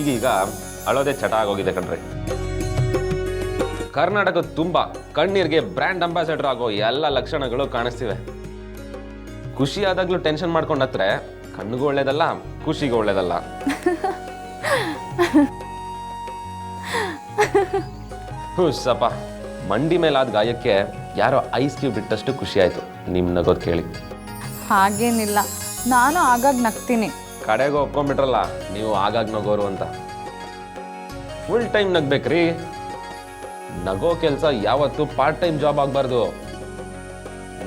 ಈಗೀಗ ಅಳೋದೇ ಚಟ ಆಗೋಗಿದೆ ಕಣ್ರಿ. ಕರ್ನಾಟಕದ ತುಂಬ ಕಣ್ಣೀರಿಗೆ ಬ್ರ್ಯಾಂಡ್ ಅಂಬಾಸಿಡರ್ ಆಗೋ ಎಲ್ಲ ಲಕ್ಷಣಗಳು ಕಾಣಿಸ್ತಿವೆ. ಖುಷಿ ಆದಾಗ್ಲೂ ಟೆನ್ಷನ್ ಮಾಡ್ಕೊಂಡು ಹತ್ರ ಕಣ್ಣಿಗೂ ಒಳ್ಳೇದಲ್ಲ, ಖುಷಿಗೂ ಒಳ್ಳೇದಲ್ಲ. ಹುಸ್ಸಪ್ಪ, ಮಂಡಿ ಮೇಲಾದ ಗಾಯಕ್ಕೆ ಯಾರೋ ಐಸ್ ಕ್ಯೂಬ್ ಬಿಟ್ಟಷ್ಟು ಖುಷಿ ಆಯ್ತು ನಿಮ್ ನಗೋದ್ ಕೇಳಿ. ಹಾಗೇನಿಲ್ಲ, ನಾನು ಆಗಾಗ ನಗ್ತೀನಿ. ಕಡೆಗೆ ಒಪ್ಕೊಂಡ್ಬಿಟ್ರಲ್ಲ ನೀವು ಆಗಾಗ ನಗೋರು ಅಂತ. Full time ನಗ್ಬೇಕ್ರಿ. ನಗೋ ಕೆಲಸ ಯಾವತ್ತು ಪಾರ್ಟ್ ಟೈಮ್ ಜಾಬ್ ಆಗಬಾರ್ದು.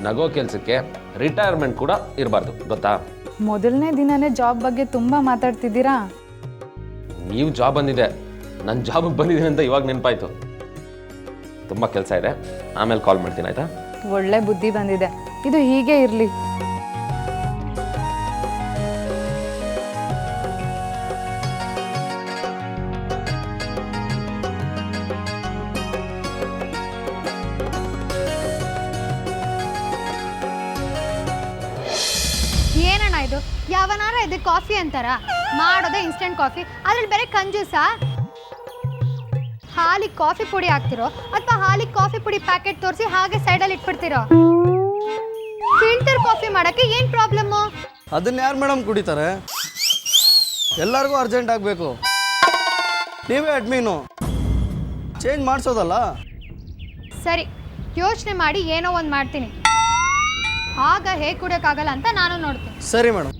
ನಗೋ ಕೆಲಸಕ್ಕೆ ರಿಟೈರ್ಮೆಂಟ್ ಕೂಡ ಇರಬಾರ್ದು, ಗೊತ್ತಾ? ಮೊದಲನೇ ದಿನನೇ ಜಾಬ್ ಬಗ್ಗೆ ತುಂಬಾ ಮಾತಾಡ್ತಿದ್ದೀರಾ. ನೀವು ಜಾಬ್ ಬಂದಿದೆ, ನನ್ನ ಜಾಬಿಗೆ ಬಂದಿದ್ದೀನಿ ಅಂತ ಇವಾಗ ನೆನಪಾಯ್ತು. ತುಂಬ ಕೆಲಸ ಇದೆ, ಆಮೇಲೆ ಕಾಲ್ ಮಾಡ್ತೀನಿ ಆಯ್ತಾ? ಒಳ್ಳೆ ಬುದ್ಧಿ ಬಂದಿದೆ, ಇದು ಹೀಗೆ ಇರಲಿ. ಏನಣ್ಣ ಇದು? ಯಾವನಾರ ಇದು ಕಾಫಿ ಅಂತಾರ? ಮಾಡೋದೇ ಇನ್ಸ್ಟೆಂಟ್ ಕಾಫಿ, ಅದ್ರಲ್ಲಿ ಬೇರೆ ಕಂಜೂಸ. ಹಾಲಿಗೆ ಕಾಫಿ ಪುಡಿ ಹಾಕ್ತಿರೋ ಅಥವಾ ಹಾಲಿಗೆ ಕಾಫಿ ಪುಡಿ ಪ್ಯಾಕೆಟ್ ತೋರಿಸಿ ಹಾಗೆ ಸೈಡಲ್ಲಿ ಇಟ್ಬಿಡ್ತಿರೋ? ಫಿಲ್ಟರ್ ಕಾಫಿ ಮಾಡಕ್ಕೆ ಏನ್ ಪ್ರಾಬ್ಲಮ್ಮು? ಅದನ್ನ ಯಾರು ಮೇಡಮ್ ಕುಡಿತಾರೆ? ಎಲ್ಲರಿಗೂ ಅರ್ಜೆಂಟ್ ಆಗಬೇಕು. ನೀವೇ ಅಡ್ಮೀನು, ಚೇಂಜ್ ಮಾಡಿಸೋದಲ್ಲ. ಸರಿ, ಯೋಚನೆ ಮಾಡಿ ಏನೋ ಒಂದು ಮಾಡ್ತೀನಿ. ಆಗ ಹೇಗೆ ಕುಡಿಯೋಕ್ಕಾಗಲ್ಲ ಅಂತ ನಾನು ನೋಡ್ತೀನಿ. ಸರಿ ಮೇಡಮ್.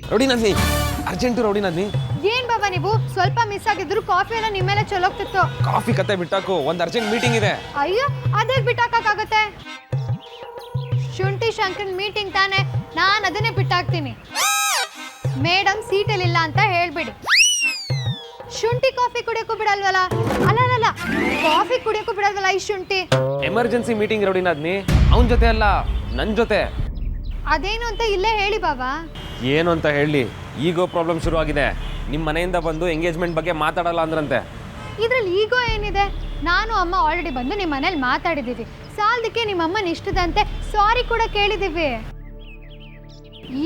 ರೌಡಿ ನದ್ನಿ, ಅರ್ಜೆಂಟು ರೌಡಿ ನದ್ನಿ. ಏನ್ ಬಾಬಾ ನೀವು? ಸ್ವಲ್ಪ ಮಿಸ್ ಆಗಿದ್ರು ಕಾಫಿ ಎಲ್ಲ ನಿಮ್ಮ ಮೇಲೆ ಚಲೋಗ್ತಿತ್ತು. ಕಾಫಿ ಕತೆ ಬಿಟ್ಟಾಕು, ಒಂದು ಅರ್ಜೆಂಟ್ ಮೀಟಿಂಗ್ ಇದೆ. ಅಯ್ಯೋ, ಅದೇ ಬಿಟ್ಟಾಕಾಗುತ್ತೆ? ಶುಂಠಿ ಶಂಕರನ್ ಮೀಟಿಂಗ್ ತಾನೆ, ನಾನು ಅದನ್ನೇ ಬಿಟ್ಟಾಕ್ತೀನಿ. ಮೇಡಮ್ ಸೀಟಲ್ಲಿಲ್ಲ ಅಂತ ಹೇಳ್ಬಿಡಿ. ಶುಂಠಿ ಕಾಫಿ ಕುಡಿಯೋಕ್ಕೂ ಬಿಡಲ್ವಲ್ಲ? ಅಲ್ಲ, ಕಾಫಿ ಕುಡಿಯೋಕ್ಕೂ ಬಿಡಲ್ವಲ್ಲ ಈ ಶುಂಠಿ? ಎಮರ್ಜೆನ್ಸಿ ಮೀಟಿಂಗ್ ರೌಡಿ ನದ್ನಿ, ಅವನ ಜೊತೆ ಅಲ್ಲ ನನ್ನ ಜೊತೆ. ಅದೇನು ಅಂತ ಇಲ್ಲೇ ಹೇಳಿ ಬಾಬಾ. ಏನು ಅಂತ ಹೇಳಿ? ಈಗೋ ಪ್ರಾಬ್ಲಮ್ ಶುರು ಆಗಿದೆ. ನಿಮ್ಮ ಮನೆಯಿಂದ ಬಂದು ಎಂಗೇಜ್ಮೆಂಟ್ ಬಗ್ಗೆ ಮಾತಾಡಲ್ಲ ಅಂದ್ರಂತೆ. ಇದ್ರಲ್ಲಿ ಈಗೋ ಏನಿದೆ? ನಾನು ಅಮ್ಮ ಆಲ್ರೆಡಿ ಬಂದು ನಿಮ್ಮ ಮನೇಲಿ ಮಾತಾಡಿದ್ದೀವಿ. ಸಾಲದಕ್ಕೆ ನಿಮ್ಮಮ್ಮನ ಇಷ್ಟದಂತೆ ಸಾರಿ ಕೂಡ ಕೇಳಿದ್ದೀವಿ.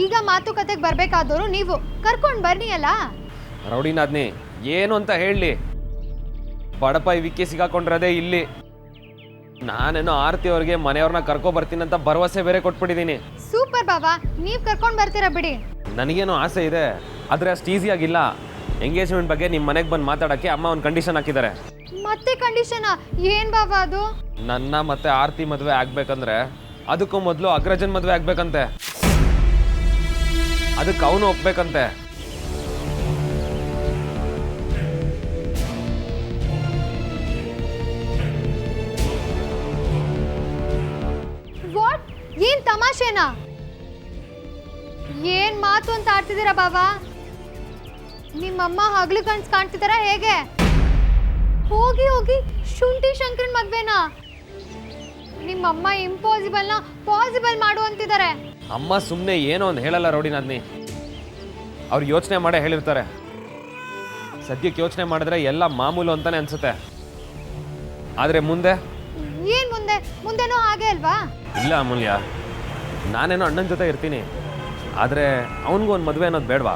ಈಗ ಮಾತುಕತೆಗೆ ಬರ್ಬೇಕಾದವರು ನೀವು, ಕರ್ಕೊಂಡು ಬರ್ನಿ ಅಲ್ಲ. ರೌಡಿ ನಾದ್ನಿ, ಏನು ಅಂತ ಹೇಳಿ? ಬಡಪಾಯಿ ವಿಕ್ಕಿ ಸಿಗಾಕೊಂಡಿರೋದೇ ಇಲ್ಲಿ. ನಾನೇನೋ ಆರ್ತಿ ಅವ್ರಿಗೆ ಮನೆಯವ್ರನ್ನ ಕರ್ಕೊ ಬರ್ತೀನಿ ಅಂತ ಭರವಸೆ ಬೇರೆ ಕೊಟ್ಬಿಟ್ಟಿದ್ದೀನಿ. ಸೂಪರ್ ಬಾಬಾ, ನೀವು ಕರ್ಕೊಂಡು ಬರ್ತೀರಾ ಬಿಡಿ. ನನಗೇನೋ ಆಸೆ ಇದೆ, ಆದರೆ ಅಷ್ಟು ಈಸಿಯಾಗಿಲ್ಲ. ಎಂಗೇಜ್ಮೆಂಟ್ ಬಗ್ಗೆ ನಿಮ್ಮ ಮನೆಗೆ ಬಂದು ಮಾತಾಡೋಕ್ಕೆ ಅಮ್ಮ ಒಂದು ಕಂಡೀಷನ್ ಹಾಕಿದ್ದಾರೆ. ಮತ್ತೆ ಕಂಡೀಷನ್? ಏನ್ ಬಾಬಾ ಅದು? ನನ್ನ ಮತ್ತೆ ಆರ್ತಿ ಮದುವೆ ಆಗ್ಬೇಕಂದ್ರೆ ಅದಕ್ಕೂ ಮೊದಲು ಅಗ್ರಜನ್ ಮದುವೆ ಆಗ್ಬೇಕಂತೆ. ಅದಕ್ಕೆ ಅವನು ಒಪ್ಬೇಕಂತೆ. ವಾಟ್? ಏನ್ ತಮಾಷೆನಾ? ಏನ್ ಮಾತು ಅಂತ ಆಡ್ತಿದ್ದೀರಾ ಬಾಬಾ? ನಿಮ್ಮಮ್ಮ ಹಗಲು ಕನ್ಸ್ ಕಾಣ್ತಿದಾರ ಹೇಗೆ? ಹೋಗಿ ಶುಂಠಿ ಶಂಕರನ್ ಮದ್ವೆನಾ? ನಿಮ್ಮಮ್ಮ ಇಂಪಾಸಿಬಲ್ನ ಪಾಸಿಬಲ್ ಮಾಡು ಅಂತಿದ್ದಾರೆ. ಅಮ್ಮ ಸುಮ್ಮನೆ ಏನೋ ಒಂದು ಹೇಳಲ್ಲ ರೌಡಿ ನಾದ್ನಿ, ಅವ್ರು ಯೋಚನೆ ಮಾಡೇ ಹೇಳಿರ್ತಾರೆ. ಸದ್ಯಕ್ಕೆ ಯೋಚನೆ ಮಾಡಿದ್ರೆ ಎಲ್ಲ ಮಾಮೂಲು ಅಂತಾನೆ ಅನ್ಸುತ್ತೆ. ಆದರೆ ಮುಂದೆ ಏನ್ ಮುಂದೆನೂ ಹಾಗೆ ಅಲ್ವಾ? ಇಲ್ಲ ಅಮೂಲ್ಯ, ನಾನೇನೋ ಅಣ್ಣನ ಜೊತೆ ಇರ್ತೀನಿ, ಆದರೆ ಅವನಿಗೂ ಒಂದು ಮದುವೆ ಅನ್ನೋದು ಬೇಡವಾ?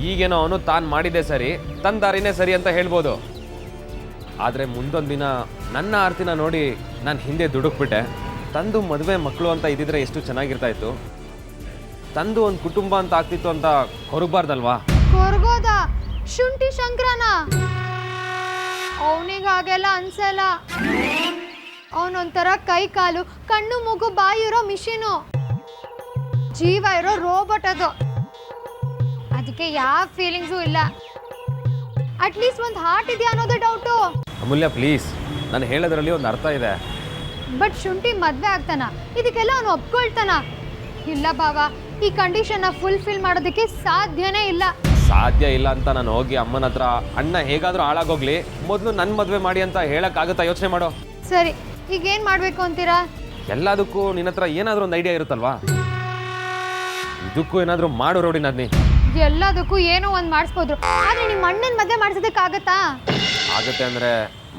ಈಗೇನೋ ಅವನು ತಾನು ಮಾಡಿದ್ದೆ ಸರಿ, ತನ್ನ ದಾರಿನೇ ಸರಿ ಅಂತ ಹೇಳ್ಬೋದು. ಆದರೆ ಮುಂದೊಂದು ದಿನ ನನ್ನ ಆರ್ತಿನ ನೋಡಿ ನಾನು ಹಿಂದೆ ದುಡುಕ್ಬಿಟ್ಟೆ. ತಂದು ಮದುವೆ ಮಕ್ಕಳು ಅಂತ ಇದ್ದಿದ್ರೆ ಎಷ್ಟು ಚೆನ್ನಾಗಿರ್ತಾ ಇತ್ತು. ತಂದು ಒಂದು ಕುಟುಂಬ ಅಂತ ಆಗ್ತಿತ್ತು ಅಂತ ಕೊರಗಬಾರ್ದಲ್ವಾ? ಕೊರಗೋದ ಶುಂಠಿ ಶಂಕರನ? ಅವನಿಗೆ ಹಾಗೆಲ್ಲ ಅನ್ಸಲ್ಲ. ಅವನೊಂಥರ ಕೈ ಕಾಲು ಕಣ್ಣು ಮೂಗು ಬಾಯಿ ಇರೋ ಮಿಷಿನು, ಜೀವ ಇರೋ ರೋಬೋಟ್ ಅದು. ಅದಕ್ಕೆ ಯಾವ ಫೀಲಿಂಗ್ಸು ಇಲ್ಲ. ಅಟ್ಲೀಸ್ಟ್ ಒಂದು ಹಾರ್ಟ್ ಇದೆಯಾ ಅನ್ನೋದು ಡೌಟು. ಅಮೂಲ್ಯ ಪ್ಲೀಸ್, ನಾನು ಹೇಳೋದ್ರಲ್ಲಿ ಒಂದು ಅರ್ಥ ಇದೆ. ಬಟ್ ಶುಂಠಿ ಮದ್ವೆ ಆಗ್ತಾನ? ಇದಕ್ಕೆಲ್ಲ ಅವನು ಒಪ್ಕೊಳ್ತಾನ? ಇಲ್ಲ ಬಾವಾ, ಈ ಕಂಡೀಷನ್ನ ಫುಲ್ಫಿಲ್ ಮಾಡೋದಕ್ಕೆ ಸಾಧ್ಯನೇ ಇಲ್ಲ. ಸಾಧ್ಯ ಇಲ್ಲ ಅಂತ ನಾನು ಹೋಗಿ ಅಮ್ಮನ ಹತ್ರ ಅಣ್ಣ ಹೇಗಾದರೂ ಹಾಳಾಗೋಗ್ಲಿ ಮೊದಲು ನನ್ನ ಮದುವೆ ಮಾಡಿ ಅಂತ ಹೇಳೋಕ್ಕಾಗುತ್ತಾ? ಯೋಚನೆ ಮಾಡೋ. ಸರಿ, ಈಗ ಏನು ಮಾಡಬೇಕು ಅಂತೀರಾ? ಎಲ್ಲದಕ್ಕೂ ನಿನ್ನ ಹತ್ರ ಏನಾದರೂ ಒಂದು ಐಡಿಯಾ ಇರುತ್ತಲ್ವಾ? ಇದಕ್ಕೂ ಏನಾದರೂ ಮಾಡು ರೌಡಿ ನಾದ್ನಿ. ಎಲ್ಲದಕ್ಕೂ ಏನೋ ಒಂದು ಮಾಡಿಸ್ಬೋದು, ಆದರೆ ನಿಮ್ಮ ಅಣ್ಣನ ಮದುವೆ ಮಾಡಿಸೋದಕ್ಕಾಗತ್ತಾ? ಆಗುತ್ತೆ ಅಂದರೆ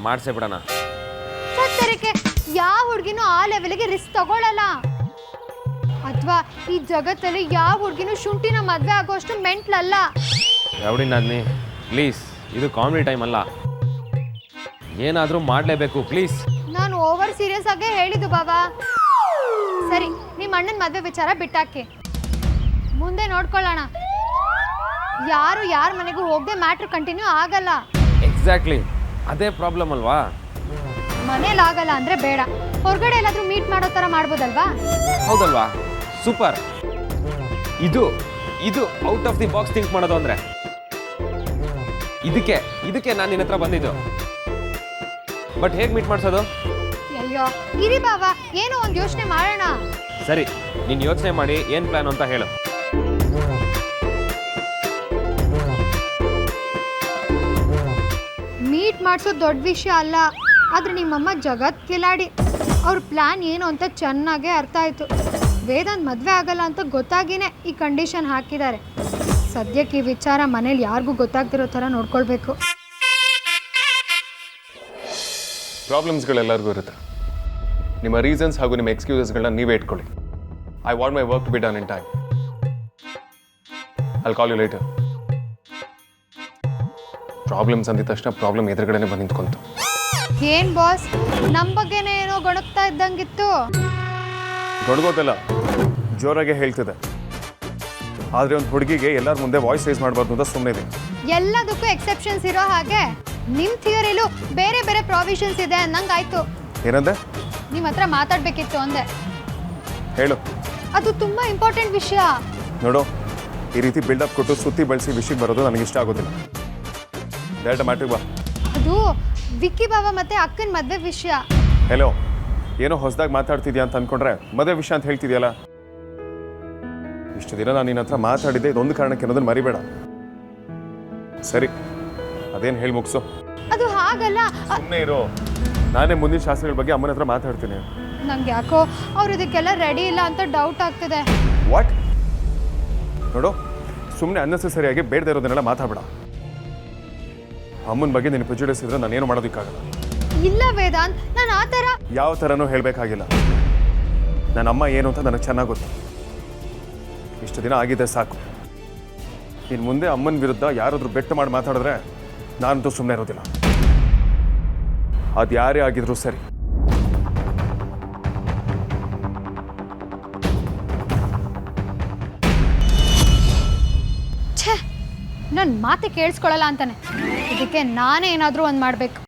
ಮಾಡಿಸೇ ಬಿಡೋಣ. ಸತ್ತರಕ್ಕೆ ಯಾವ ಹುಡುಗಿನೂ ಆ ಲೆವೆಲ್ಗೆ ರಿಸ್ಕ್ ತಗೊಳ್ಳಲ್ಲ. ಅಥವಾ ಈ ಜಗತ್ತಲ್ಲಿ ಯಾವ ಹುಡುಗಿನೂ ಶುಂಠಿನ ಮದುವೆ ಆಗೋಷ್ಟು ಮೆಂಟ್ಲಲ್ಲ. ರೌಡಿ ನಾದ್ನಿ ಪ್ಲೀಸ್, ಇದು ಕಾಮಿಡಿ ಟೈಮ್ ಅಲ್ಲ. ಏನಾದರೂ ಮಾಡಲೇಬೇಕು ಪ್ಲೀಸ್. ನಾನು ಓವರ್ ಸೀರಿಯಸ್ ಆಗೇ ಹೇಳಿದ್ದು ಬಾಬಾ. ಸರಿ, ನಿಮ್ಮ ಅಣ್ಣನ ಮದುವೆ ವಿಚಾರ ಬಿಟ್ಟಾಕಿ, ಮುಂದೆ ನೋಡ್ಕೊಳ್ಳೋಣ. ಯಾರು ಯಾರ ಮನೆಗೂ ಹೋಗದೆ ಮ್ಯಾಟ್ರ್ ಕಂಟಿನ್ಯೂ ಆಗಲ್ಲ. ಎಕ್ಸಾಕ್ಟ್ಲಿ, ಅದೇ ಪ್ರಾಬ್ಲಮ್ ಅಲ್ವಾ? ಮನೇಲಿ ಆಗಲ್ಲ ಅಂದ್ರೆ ಬೇಡ, ಹೊರಗಡೆ ಎಲ್ಲಾದ್ರೂ ಮೀಟ್ ಮಾಡೋ ಥರ ಮಾಡ್ಬೋದಲ್ವಾ? ಹೌದಲ್ವಾ? ಸೂಪರ್. ಇದು ಇದು out of the box think ಮಾಡೋದು ಅಂದರೆ ಇದಕ್ಕೆ ನಾನು ನಿನ್ನ ಹತ್ರ ಬಂದಿದ್ದು. ಬಟ್ ಹೇಗೆ ಮೀಟ್ ಮಾಡಿಸೋದು? ಅಯ್ಯೋ ಇರಿ ಬಾಬಾ, ಏನೋ ಒಂದು ಯೋಚನೆ ಮಾಡೋಣ. ಸರಿ, ನೀನು ಯೋಚನೆ ಮಾಡಿ ಏನು ಪ್ಲಾನ್ ಅಂತ ಹೇಳು. ಮೀಟ್ ಮಾಡಿಸೋದು ದೊಡ್ಡ ವಿಷಯ ಅಲ್ಲ, ಆದರೆ ನಿಮ್ಮಮ್ಮ ಜಗತ್ ಕಿಲಾಡಿ. ಅವ್ರ ಪ್ಲ್ಯಾನ್ ಏನು ಅಂತ ಚೆನ್ನಾಗೇ ಅರ್ಥ ಆಯಿತು. ವೇದಾಂತ್ ಮದುವೆ ಆಗಲ್ಲ ಅಂತ ಗೊತ್ತಾಗಿನೇ ಈ ಕಂಡೀಷನ್ ಹಾಕಿದ್ದಾರೆ. ಸದ್ಯಕ್ಕೆ ಈ ವಿಚಾರ ಮನೇಲಿ ಯಾರಿಗೂ ಗೊತ್ತಾಗ್ತಿರೋ ಥರ ನೋಡ್ಕೊಳ್ಬೇಕು. ಪ್ರಾಬ್ಲಮ್ಸ್ಗಳೆಲ್ಲರಿಗೂ ಇರುತ್ತೆ. ನಿಮ್ಮ ರೀಸನ್ಸ್ ಹಾಗೂ ನಿಮ್ಮ ಎಕ್ಸ್ಕ್ಯೂಸಸ್ಗಳನ್ನ ನೀವೇ ಇಟ್ಕೊಳ್ಳಿ. I want my work to be done in time. I'll call you later. Problems ಅಂದಿದ ತಕ್ಷಣ ಪ್ರಾಬ್ಲಮ್ ಎದುರುಗಡೆನೆ ಬಂದು ನಿಂತ್ಕೊಂತು. ಏನ್ ಬಾಸ್, ನಮ್ಮ ಬಗ್ಗೆನೇ ಏನೋ ಗೊಣಗ್ತಾ ಇದ್ದಂಗಿತ್ತು. ಗೊಣಗೋದಲ್ಲ, ಜೋರಾಗೆ ಹೇಳ್ತಿದೆ. ಆದರೆ ಒಂದು ಹುಡುಗಿಗೆ ಎಲ್ಲರ ಮುಂದೆ ವಾಯ್ಸ್ ರೇಸ್ ಮಾಡಬಾರ್ದು ಅಂತ ಸುಮ್ಮನೆ ಇದೆ. ಎಲ್ಲದಕ್ಕೂ ಎಕ್ಸೆಪ್ಷನ್ಸ್ ಇರೋ ಹಾಗೆ ನಿಮ್ಮ ಥಿಯರಿಲೂ ಬೇರೆ ಬೇರೆ ಪ್ರಾವಿಷನ್ಸ್ ಇದೆ ಅನ್ನಂಗಾಯ್ತು. ಏನಂದೆ? ನಿಮ್ಮ ಹತ್ರ ಮಾತಾಡಬೇಕಿತ್ತು ಅಂದೆ. ಹೇಳು. ಅದು ತುಂಬ ಇಂಪಾರ್ಟೆಂಟ್ ವಿಷಯ. ನೋಡು, ಈ ರೀತಿ ಬಿಲ್ಡಪ್ ಕೊಟ್ಟು ಸುತ್ತಿ ಬಳಸಿ ವಿಷಯಕ್ಕೆ ಬರೋದು ನನಗೆ ಇಷ್ಟ ಆಗೋದಿಲ್ಲ. ಡೈರೆಕ್ಟ್ ಮ್ಯಾಟ್ರಿಗೆ ಬಾ. ಅದು ವಿಕ್ಕಿ ಬಾಬಾ ಮತ್ತೆ ಅಕ್ಕನ ಮದುವೆ ವಿಷಯ. ಹೆಲೋ, ಏನೋ ಹೊಸದಾಗಿ ಮಾತಾಡ್ತಿದ್ಯಾ ಅಂತ ಅಂದ್ಕೊಂಡ್ರೆ ಮದುವೆ ವಿಷಯ ಅಂತ ಹೇಳ್ತಿದ್ಯಲ್ಲ. ಇಷ್ಟು ದಿನ ನಾನು ನಿನ್ನ ಹತ್ರ ಮಾತಾಡಿದ್ದೆ ಇದೊಂದು ಕಾರಣಕ್ಕೆ ಅನ್ನೋದನ್ನ ಮರಿಬೇಡ. ಸರಿ, ಅದೇನು ಹೇಳಿ ಮುಗಿಸು. ಅದು ಹಾಗಲ್ಲ. ಸುಮ್ಮನೆ ಇರೋ, ನಾನೇ ಮುಂದಿನ ಶಾಸ್ತ್ರಗಳ ಬಗ್ಗೆ ಅಮ್ಮನ ಹತ್ರ ಮಾತಾಡ್ತೀನಿ. ನಂಗೆ ಯಾಕೋ ಅವ್ರು ಇದಕ್ಕೆಲ್ಲ ರೆಡಿ ಇಲ್ಲ ಅಂತ ಡೌಟ್ ಆಗ್ತಿದೆ. ವಾಟ್? ನೋಡು, ಸುಮ್ಮನೆ ಅನ್ನೆಸೆಸರಿಯಾಗಿ ಬೇಡದೇ ಇರೋದನ್ನೆಲ್ಲ ಮಾತಾಡಬೇಡ. ಅಮ್ಮನ ಬಗ್ಗೆ ನೀನು ಪ್ರೆಜುಡಿಸ್ ಇದ್ರೆ ನಾನೇನು ಮಾಡೋದಕ್ಕಾಗಲ್ಲ. ಇಲ್ಲ ವೇದಾಂತ್, ನಾನು ಆ ಥರ ಯಾವ ಥರನೂ ಹೇಳಬೇಕಾಗಿಲ್ಲ. ನನ್ನ ಅಮ್ಮ ಏನು ಅಂತ ನನಗೆ ಚೆನ್ನಾಗಿ ಗೊತ್ತು. ಇಷ್ಟು ದಿನ ಆಗಿದೆ ಸಾಕು. ಇನ್ನು ಮುಂದೆ ಅಮ್ಮನ ವಿರುದ್ಧ ಯಾರಾದರೂ ಬೆಟ್ಟು ಮಾಡಿ ಮಾತಾಡಿದ್ರೆ ನಾನಂತೂ ಸುಮ್ಮನೆ ಇರೋದಿಲ್ಲ. ಅದು ಯಾರೇ ಆಗಿದ್ರು ಸರಿ. ಛೇ, ನನ್ನ ಮಾತೆ ಕೇಳಿಸ್ಕೊಳ್ಳಲ್ಲ ಅಂತಾನೆ. ಇದಕ್ಕೆ ನಾನೇ ಏನಾದರೂ ಒಂದು ಮಾಡಬೇಕು.